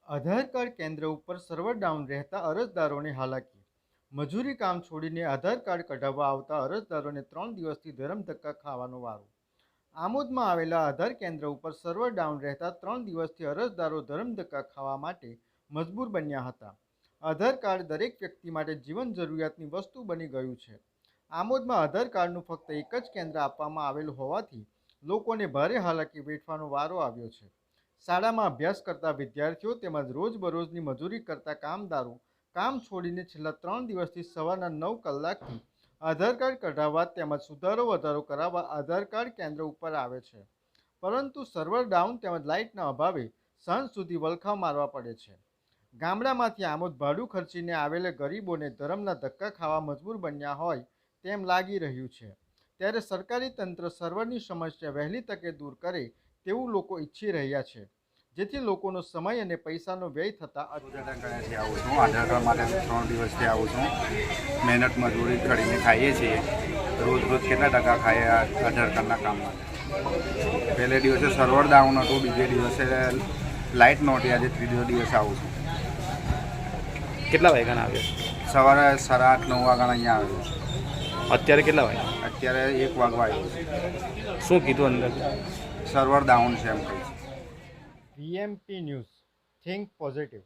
આધાર card કેન્દ્ર ઉપર server down રહેતા અરજદારોને હાલાકી. મજૂરી કામ છોડીને આધાર કાર્ડ કઢાવવા આવતા અરજદારોને 3 દિવસથી ધરમધક્કા ખાવાનો વારો. આમોદમાં આવેલા આધાર કેન્દ્ર ઉપર સર્વર ડાઉન રહેતા 3 દિવસથી અરજદારો ધરમધક્કા ખાવા માટે મજબૂર બન્યા હતા. આધાર કાર્ડ દરેક વ્યક્તિ માટે જીવન જરૂરિયાતની વસ્તુ બની ગયું છે. આમોદમાં આધાર કાર્ડનું ફક્ત એક જ કેન્દ્ર આપવામાં આવેલું હોવાથી લોકોને ભારે હાલાકી વેઠવાનો વારો આવ્યો છે. શાળામાં અભ્યાસ કરતા વિદ્યાર્થીઓ તેમજ રોજબરોજની મજૂરી કરતા કામદારો કામ છોડીને છેલ્લા 3 દિવસથી સવારના 9 કલાકથી આધાર કાર્ડ કઢાવવા તેમજ સુધારો વધારો કરાવવા આધાર કાર્ડ કેન્દ્ર ઉપર આવે છે, પરંતુ સર્વર ડાઉન તેમજ લાઇટના અભાવે સાંજ સુધી વલખા મારવા પડે છે. ગામડામાંથી આમોદ ભાડું ખર્ચીને આવેલા ગરીબોને ધરમના ધક્કા ખાવા મજબૂર બન્યા હોય તેમ લાગી રહ્યું છે. ત્યારે સરકારી તંત્ર સર્વરની સમસ્યા વહેલી તકે દૂર કરે તેવું લોકો ઈચ્છી રહ્યા છે, જેથી લોકોનો સમય અને પૈસાનો વ્યય થતા આધાર કાર્ડ માટે 3 દિવસથી આવું છું. મહેનત મજૂરી કરીને ખાઈએ છીએ. રોજ કેટલા ટકા ખાઈએ આધાર કાર્ડના કામ માટે. પહેલે દિવસે સર્વર ડાઉન હતું, બીજે દિવસે લાઇટ નહોતી. આજે ત્રીજો દિવસ આવું છું. કેટલા વાગ્યાના આવ્યા? સવારે 8:30-9 વાગ્યાના અહીંયા આવ્યો છું. અત્યારે કેટલા વાગ્યા? અત્યારે 1 વાગવા આવ્યો છું. શું કીધું અંદર? સર્વર ડાઉન છે એમ કહી છે. VMP news, think positive.